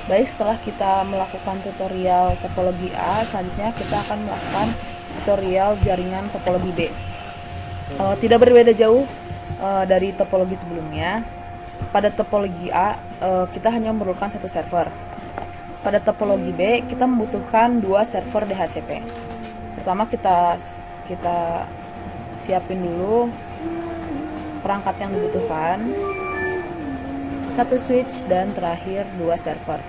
Baik, setelah kita melakukan tutorial topologi A, selanjutnya kita akan melakukan tutorial jaringan topologi B. Tidak berbeda jauh dari topologi sebelumnya. Pada topologi A, kita hanya memerlukan satu server. Pada topologi B, kita membutuhkan dua server DHCP. Pertama kita siapin dulu perangkat yang dibutuhkan, satu switch, dan terakhir dua server.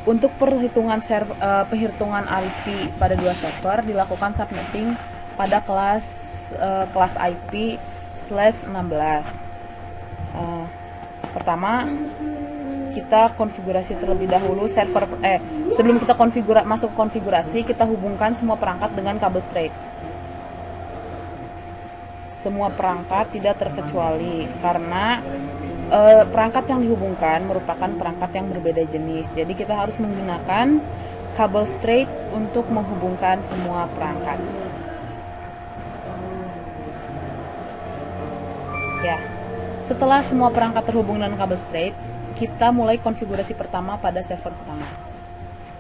Untuk perhitungan IP pada dua server dilakukan subnetting pada kelas IP/16. Pertama, kita konfigurasi terlebih dahulu sebelum kita masuk konfigurasi, kita hubungkan semua perangkat dengan kabel straight. Semua perangkat tidak terkecuali, karena perangkat yang dihubungkan merupakan perangkat yang berbeda jenis. Jadi kita harus menggunakan kabel straight untuk menghubungkan semua perangkat. Ya, setelah semua perangkat terhubung dengan kabel straight, kita mulai konfigurasi pertama pada server pertama.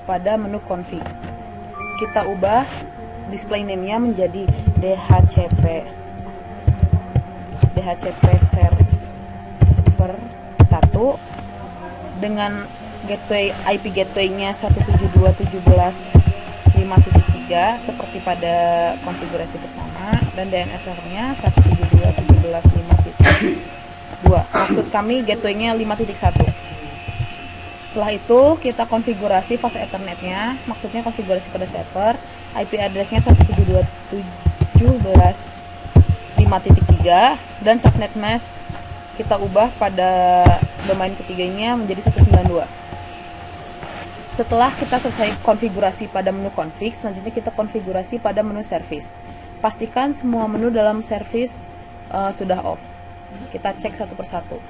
Pada menu config, kita ubah display name-nya menjadi DHCP server 1 dengan IP gateway-nya 172.17.5.3 seperti pada konfigurasi pertama, dan DNS server-nya 172.17.5.2. Maksud kami gateway-nya 5.1. Setelah itu kita konfigurasi fast Ethernet-nya, maksudnya konfigurasi pada server. IP address-nya 172.17.5.3 dan subnet mask kita ubah pada domain ketiganya menjadi 192. Setelah kita selesai konfigurasi pada menu config, selanjutnya kita konfigurasi pada menu service. Pastikan semua menu dalam service sudah off. Kita cek satu persatu.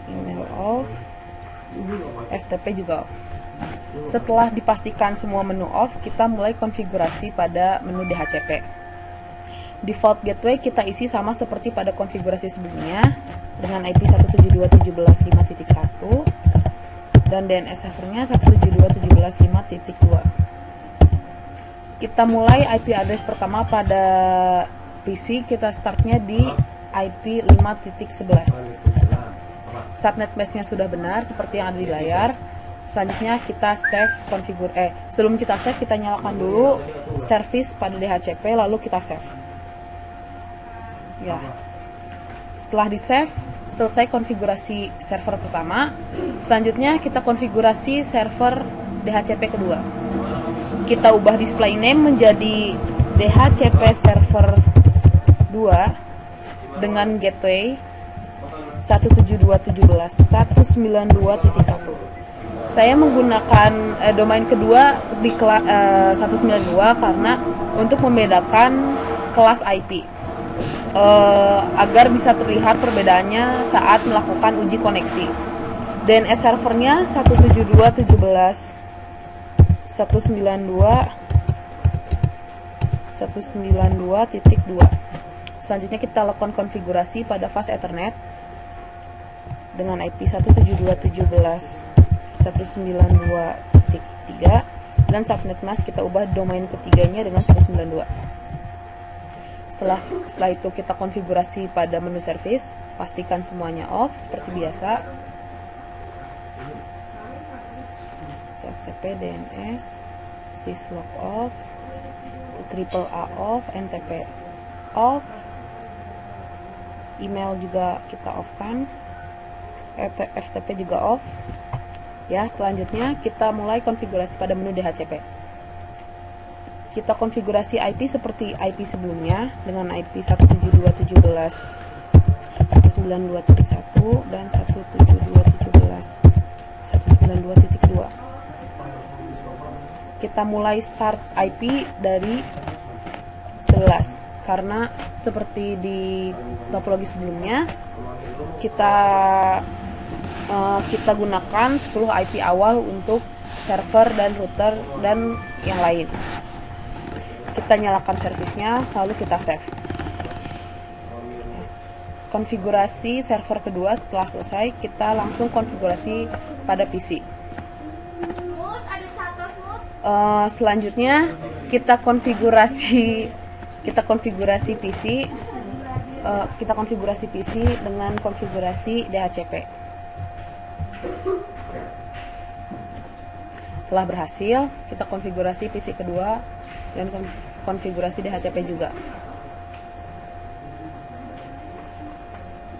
Email off, FTP juga off. Setelah dipastikan semua menu off, kita mulai konfigurasi pada menu DHCP. Default gateway kita isi sama seperti pada konfigurasi sebelumnya dengan IP 172.17.5.1 dan DNS servernya 172.17.5.2. Kita mulai IP address pertama pada PC, kita startnya di IP 5.11. Subnet mask-nya sudah benar seperti yang ada di layar. Selanjutnya kita save sebelum kita save, kita nyalakan dulu service pada DHCP, lalu kita save. Ya. Setelah di save, selesai konfigurasi server pertama. Selanjutnya kita konfigurasi server DHCP kedua. Kita ubah display name menjadi DHCP server 2 dengan gateway 172.17.192.1. Saya menggunakan domain kedua di 192 karena untuk membedakan kelas IP agar bisa terlihat perbedaannya saat melakukan uji koneksi. DNS servernya 172.17.192.2. Selanjutnya kita lakukan konfigurasi pada fast Ethernet dengan IP 172.17.192.3 dan subnet mask kita ubah domain ketiganya dengan 192. Setelah itu kita konfigurasi pada menu service, pastikan semuanya off seperti biasa. FTP, DNS, syslog off, triple A off, NTP off, email juga kita off kan, FTP juga off. Ya, selanjutnya kita mulai konfigurasi pada menu DHCP. Kita konfigurasi IP seperti IP sebelumnya dengan IP 172.17.192.1 dan 172.17.192.2. Kita mulai start IP dari 11 karena seperti di topologi sebelumnya kita kita gunakan 10 IP awal untuk server dan router dan yang lain. Kita nyalakan servisnya, lalu kita save. Konfigurasi server kedua setelah selesai, kita langsung konfigurasi pada PC. Selanjutnya kita konfigurasi PC. Kita konfigurasi PC dengan konfigurasi DHCP. Setelah berhasil, kita konfigurasi PC kedua dan konfigurasi DHCP juga.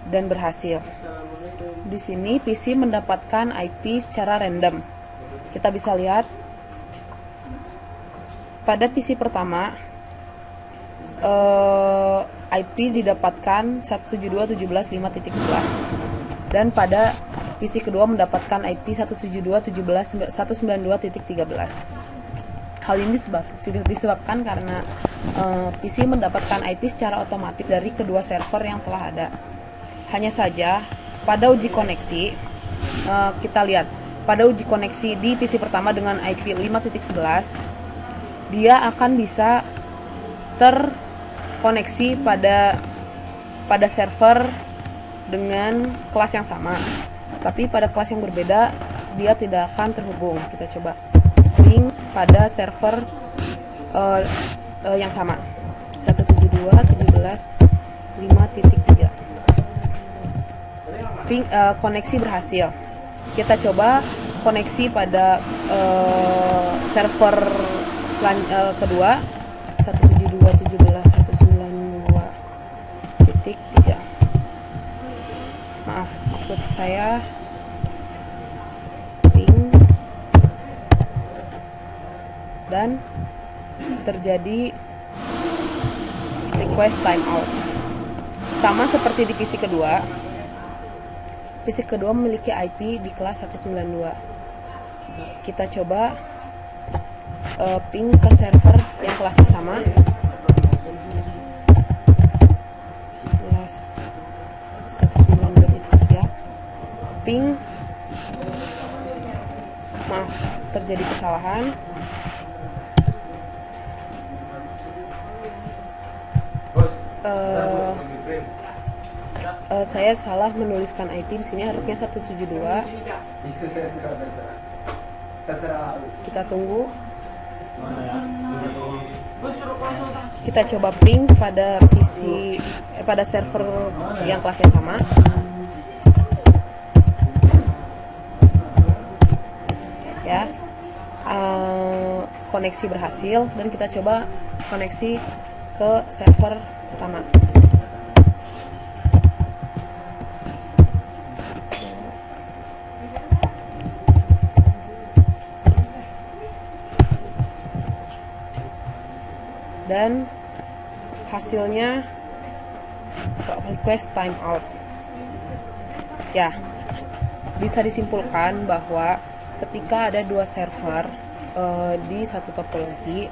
Dan berhasil. Di sini PC mendapatkan IP secara random. Kita bisa lihat pada PC pertama IP didapatkan 172.168.5.11 dan pada PC kedua mendapatkan IP 172.192.13. Hal ini disebabkan karena PC mendapatkan IP secara otomatis dari kedua server yang telah ada. Hanya saja pada uji koneksi, kita lihat pada uji koneksi di PC pertama dengan IP 5.11, dia akan bisa terkoneksi pada server dengan kelas yang sama, tapi pada kelas yang berbeda dia tidak akan terhubung. Kita coba link pada server yang sama 172.168.5.3. Koneksi berhasil. Kita coba koneksi pada server kedua 172.192.3. Maaf, maksud saya ping dan terjadi request timeout. Sama seperti di PC kedua. PC kedua memiliki IP di kelas 192. Kita coba ping ke server yang kelasnya sama, kelas 192.3. Ping, maaf, terjadi kesalahan. Saya salah menuliskan IP di sini, harusnya 172. Kita tunggu. Kita coba ping pada PC pada server yang kelasnya sama. Ya. Koneksi berhasil dan kita coba koneksi ke server pertama. Dan hasilnya request timeout. Ya, bisa disimpulkan bahwa ketika ada dua server di satu topologi,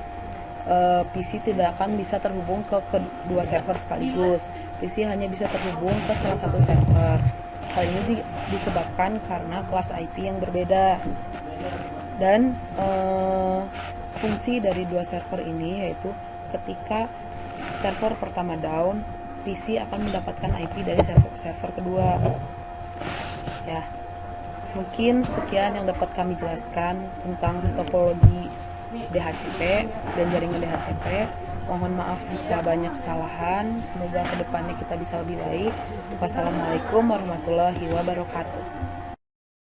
PC tidak akan bisa terhubung ke kedua server sekaligus. PC hanya bisa terhubung ke salah satu server. Hal ini disebabkan karena kelas IP yang berbeda. Dan fungsi dari dua server ini yaitu ketika server pertama down, PC akan mendapatkan IP dari server kedua. Ya, mungkin sekian yang dapat kami jelaskan tentang topologi DHCP dan jaringan DHCP. Mohon maaf jika banyak kesalahan. Semoga kedepannya kita bisa lebih baik. Wassalamualaikum warahmatullahi wabarakatuh.